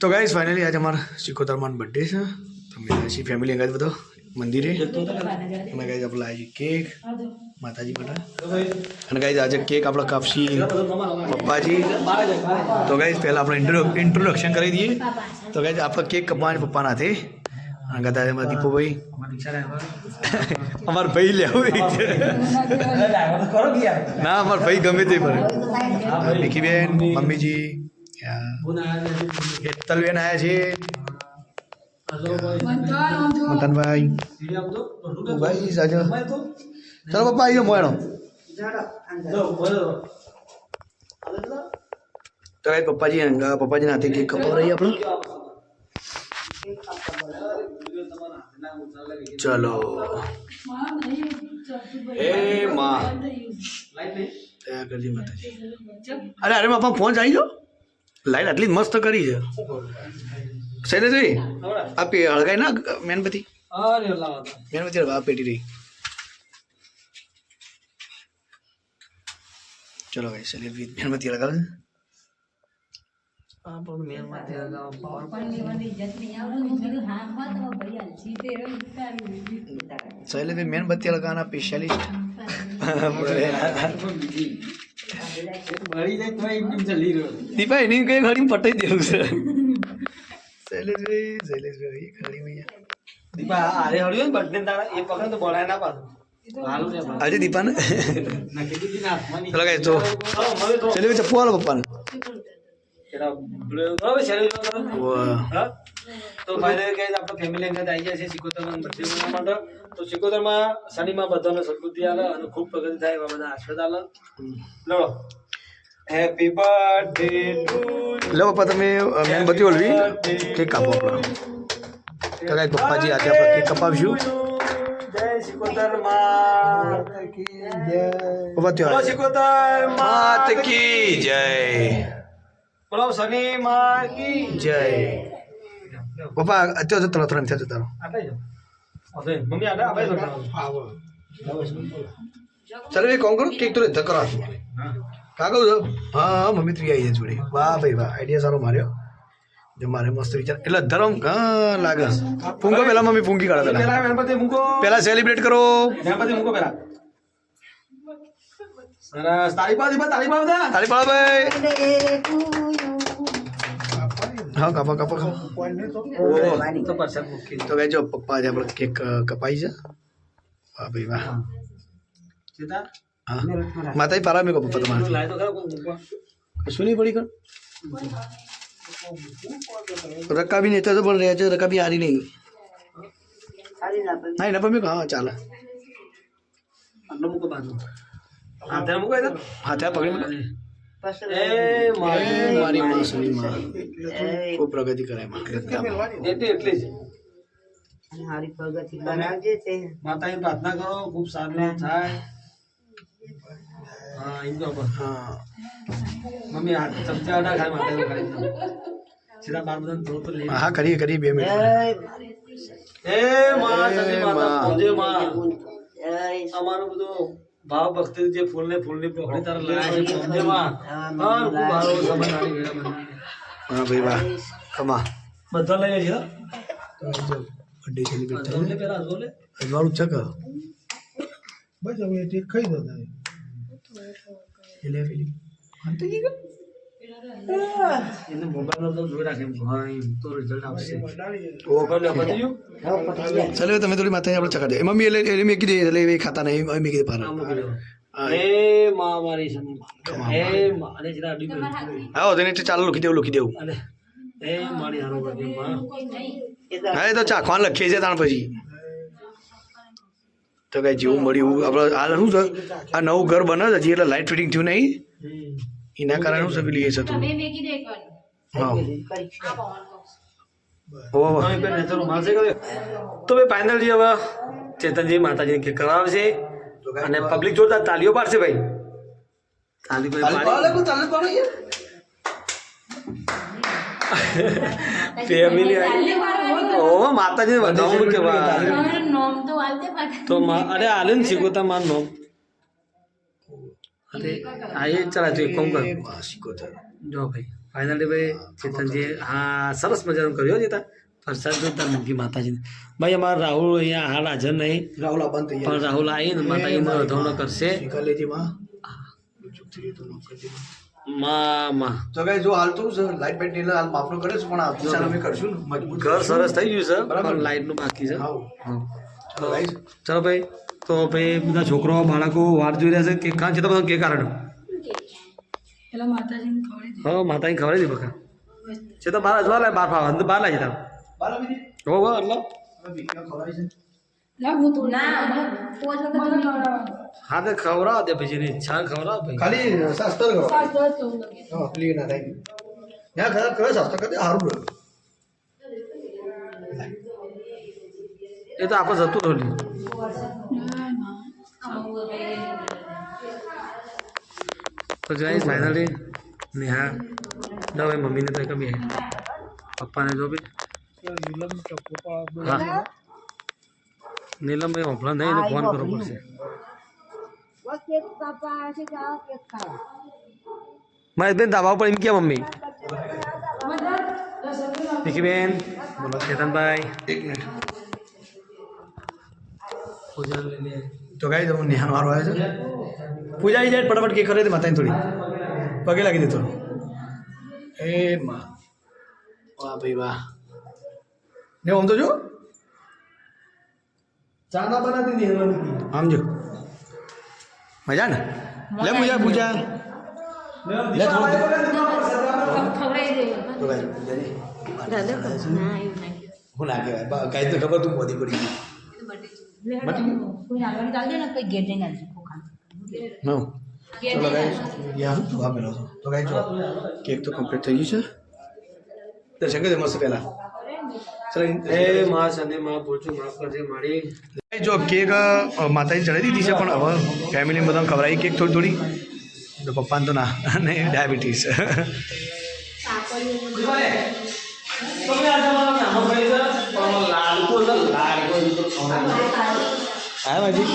તો guys finally આજે અમારા શિકોતરમાનો બર્થડે છે તો અમે છીએ ફેમિલી અંગાજ બધો મંદિરે અમે ગાઈસ આપણે લાવી કેક માતાજી માટે અને ગાઈસ આજે કેક આપણે કાપશી પપ્પાજી તો ગાઈસ પહેલાં આપણે ઇન્ટ્રોડક્શન કરી દઈએ તો ગાઈસ આપણે કેક કપવાના પપ્પાના હાથે અને કહેતા એમાં દીપુભાઈ અમારા ભાઈ લેવું ના અમારા ભાઈ ગમે તે પડે નિકીબેન મમ્મીજી હેતલબેન આવ્યા છે મતનભાઈ ભાઈ સાજો ચાલો પપ્પા આવી જાઓ મોયણો તો ભાઈ પપ્પાજીના હાથે કેક કપાવ રહી આપણે ચલો હે માં તૈયાર કરજી માતાજી અરે બાપા ફોન આવી જાઓ લાઈટ આટલી મસ્ત કરી છે શૈલેષભાઈ આ હળગાઈ ના મેનબત્તી મેનબત્તી આ પેટી રહી ચલો ભાઈ શૈલેષભાઈ મેનબત્તી હળગાવે શૈલેષભાઈ મેનબત્તી હળગાવાના સ્પેશિયાલિસ્ટ દીપા એની કઈ ઘડી પટાઈ દેવું છે શૈલેષભાઈ ઘડી દીપા આરે હળ્યો ને બર્થડે તારા એ પકડ તો બોલાય ના પાછું આજે દીપાને ચલો ગાઈસ તો શૈલેષભાઈ ચપ્પુ આલો પપ્પાને તો ફાઇનલી ગાઈસ આપણે ફેમિલી અંગત આવી ગયા છે સિકોતરમાં બર્થડે મનાવવા માટે તો સિકોતરમાં શનિમાં બધાને સદબુદ્ધિ આલે અને ખૂબ પ્રગતિ થાય એવા બધા આશીર્વાદ આલે લો હેપી બર્થડે ટુ લો પપ્પા તમે મેનબત્તી ઓલવી કેક કાપો આપણે તો ગાઈસ પપ્પાજી આજે આપણે કેક કપાવશું જય સિકોતર માત કી જય પપ્પા બોલો સિકોતર માત કી જય બોલો શનિ માત કી જય પપ્પા અત્યારે તો ત્રણ થયા તારો આટલે જો હવે મમ્મી આટલે આપણે જો ચાલો એ કોણ કરું કેક તો ધક્કરા કાગળ હા મમ્મી તું આવી જાય જોડે વાહ ભાઈ વાહ આઈડિયા સારો માર્યો જો મારે મસ્ત વિચાર એટલે ધરમ લાગે પૂંગો પેલા મમ્મી પૂંગી કાઢે પેલા ગણપતિ મૂકો પેલા સેલિબ્રેટ કરો ગણપતિ મૂકો પેલા સરસ તાળી પાડ બધા તાળી પાડો ભાઈ હા કાપા કાપા તો પરસેન્ટ મૂકી તો કહેજો પપ્પા આજે આપણે કેક કપાઈ છે વાહ ભાઈ વાહ સીતા હા માતાજી પારા મેં કહો પપ્પા તમારે લાય તો ખરા કોઈ મૂકવા કશું નહીં પડી કર રકાબી નહીં તો પણ રહે છે રકાબી હારી નહીં હા એના પર મેં હા ચાલે આટલો મૂકો બાજુ હાથે મૂકો એ હા ત્યાં પકડી મૂકો એ મારી માં સની માં ખૂબ પ્રગતિ કરે એમાં એટલી જ હારી પ્રગતિ બનાવજે તે માતાજી પ્રાર્થના કરો ખૂબ સારું થાય હા એમ તો હા મમ્મી હાથ ચમચા આડા ખાય માતાજી ખાય સીધા બાર બધા થોડું તો લે હા કરીએ 2 મિનિટ એ માં સતી માતા પૂજે માં જય અમારું બધું ભાવ ભક્તિ જે ફૂલની પકડી તારા લાયા છે પૂજે માં હા ખૂબ સારો સમય આવી ગયા મને હા ભાઈ વાહ કમા બધા લઈ લેજો બર્થડે સેલિબ્રેટ જોલે થાય પેલા જોલે અજવાળું છે કે બસ હવે તે ખાઈ દો તમે એટલે પેલી અંતે કી ગયો એને મોબાઈલ નો તો જોઈ રાખે હા એમ તો રિઝલ્ટ આવશે ઓ બોલો બધું ચાલો તમે થોડી માથે આપણે ચકા દે મમ્મી એટલે મેં કીધી એટલે એ ખાતા નહીં મેં કીધી પારા મૂકી દો એ માં મારી સની એ માં અને જરા અડી ગઈ હા તેને ચાલો લખી દેવું અને એ મારી હારો કરી માં હા એ તો ચાખવાન લખીએ છે તાણ પછી તો કઈ જેવું મળ્યું આપણે હાલ શું છે આ નવું ઘર બને છે હજી એટલે લાઇટ ફિટિંગ થયું નહીં એના કારણે શું છે એ થતું હા તો ભાઈ ફાઇનલી હવે ચેતનજી માતાજીને કેક કરાવશે અને પબ્લિક જોરદાર તાલીઓ પાડશે ભાઈ તાલી ભાઈ ફેમિલી ઓ માતાજી વધાવવાનું કે તો અરે આલે ને શીખોતા માર નોમ અરે આ એ ચલા તું એક કામ કર શીખો જો ભાઈ ફાઇનલી ભાઈ ચેતનજી હા સરસ મજાનું કર્યું જેતા પ્રસાદ જોતા મૂકી માતાજીને ભાઈ અમારા રાહુલ અહીંયા હાલ હાજર નહીં રાહુલ આપણ પણ તૈયાર રાહુલ આવીને માતાજીનો વધાવનો કરશે શીખાલેજીમાં માં તો ગાઈસ જો હાલ તો લાઈટ બેટ ને હાલ માપનો કરે છે પણ આવતી સાલ અમે કરશું ને મજબૂત ઘર સરસ થઈ ગયું છે બરાબર. પણ લાઇટનું બાકી છે હાઉ હા. ચલો ગાઈસ ચલો ભાઈ તો ભાઈ બધા છોકરાઓ બાળકો વાટ જોઈ રહ્યા છે કે કાં છે તો બધા કે કારણ હા માતાજી ખબર હતી બકા છે તો બાર અજવા લાય બાર ફાવા અંદર બાર લાગી તાર બાલા બીજી હો હો એટલે હવે બીજા ખવડાવી છે હા તો ખવડાવ દે પછી એની ઈચ્છા ખવડાવ ભાઈ ખાલી શાસ્ત્ર કરો હા ક્લિયર ના થાય યા ખરા કરે શાસ્ત્ર કરે સારું રહ્યું એ તો આપણે જતું થોડી તો જાય ફાઇનલી નેહા ના ભાઈ મમ્મીને તો કમી પપ્પાને જો બી હા નીલમભાઈ હોફળા નહીં તો ફોન કરવો પડશે કેક કાપા છે જાઓ કેક ખાવા મારી બેન ધાબા ઉપર એમ કે મમ્મી બેન બોલો ચેતનભાઈ એક મિનિટ પૂજા લઈ લે તો ગાઈસ હું નિહાન વારો આવ્યો છે પૂજા આવી જાય ફટાફટ કે કરે તે માતાને થોડી પગે લાગી દે થોડું એ માં વાહ ભાઈ વાહ ને આમ તો જો ચા ના બનાતી નહીં આમ જો મજા ને લે પૂજા પૂજા લે થોડું તો ગાઈસ પૂજાજી હું ના કહેવાય ગાઈસ તો ખબર તું મોદી પડી ગઈ No. ચલો ગાઈસ યા તું આપેલો છો તો ગાઈસ જો કેક તો કમ્પ્લીટ થઈ ગયું છે દર્શન કરે મસ્ત પહેલા ચલો એ માં સને માં પૂછું માફ કરજે મારી ગાઈસ જો કેક માતાજી ચડાવી દીધી છે પણ હવે ફેમિલી બધાને ખવડાવી કેક થોડી થોડી તો પપ્પાને તો ના અને ડાયાબિટીસ હા બાજી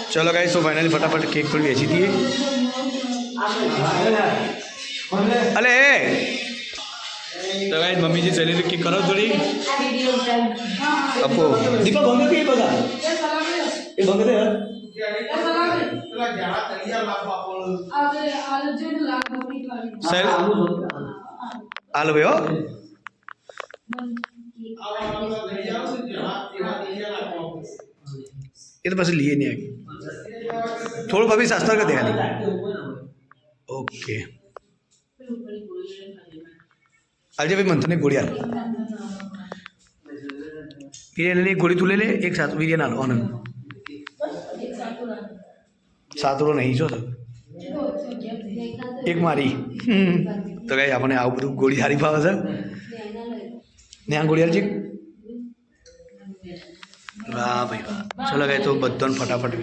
ચલો ગાઈસ તો ફાઇનલી ફટાફટ કેક થોડી વેચી દઈએ અલે તો ગાઈસ મમ્મીજી ચલી કેક કરો થોડી આપો દીપા ભંગ કે બગા એ ભંગ દે સર આલો ભાઈ ये तो बस लिए नहीं आगे थोड़ा भाभी सस्ता कर देगा नहीं ओके आज भाई मंथन ने गोड़ी वीर ले गोड़ी तू ले ले एक साथ वीर ना लो ऑन सात रो नहीं जो एक मारी तो गई अपने आओ બધું ગોળી હારી પાવે છે ને આ ગોળી હારી વાહ ભાઈ વાહ ચલો ગઈ તો બધાને ફટાફટ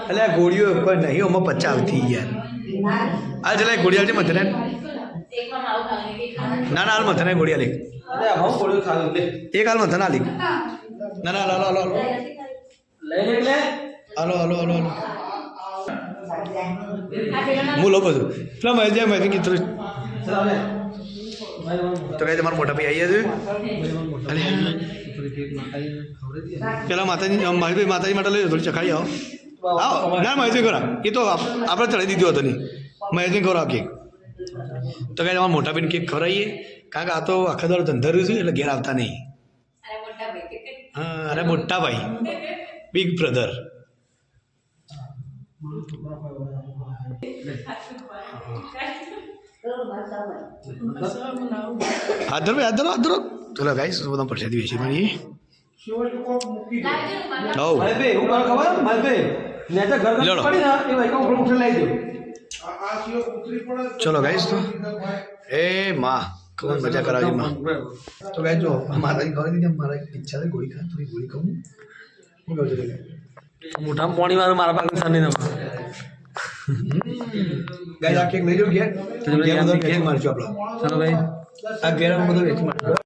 એટલે આ ગોળીઓ કોઈ નહીં ઓમાં પચ્ચા આવતી યાર આ ચલા ગોળી આવતી મધને ના ના હાલ મધને ગોળી આલી એક હાલ મધને આલી ના ના હાલો હાલો હાલો હાલો હાલો હાલો હું લોકો છું પેલા મેં કીધું તો કઈ તમારા મોટા ભાઈ આવી છે પેલા માતાજી મારી ભાઈ માતાજી માટે લઈ થોડી ચખાડી આવો ના મહેજી ખરા એ તો આપણે ચડાવી દીધું હતું નહીં મહેજી ખરા કેક તો કઈ તમારા મોટા ભાઈને કેક ખવડાવીએ કારણ કે આ તો આખા દાડો ધંધા રહ્યું છે એટલે ઘેર આવતા નહીં હા અરે મોટા ભાઈ બિગ બ્રધર હાથ ધરો હાથ ધરો હાથ ધરો ચલો ગાઈસ બધા પ્રસાદી વેચી મારી ચલો ગાઈસ તો એ માં કૌન મજા કરાવજો માં તો ગાઈસ જો માતાજી ખબર દીધી મારા ઈચ્છા છે ગોળી ખા થોડી ગોળી ખાઉં હું કહું છું મોટા પાણી વાળું મારા પાસે સામે ગાઈસ આ કેક લઈ જાઓ ઘેર તો તમે ઘેર બધો કેક વેચી મારજો આપણે ચલો ભાઈ આ ઘેર આપણે બધું વેચી મારજો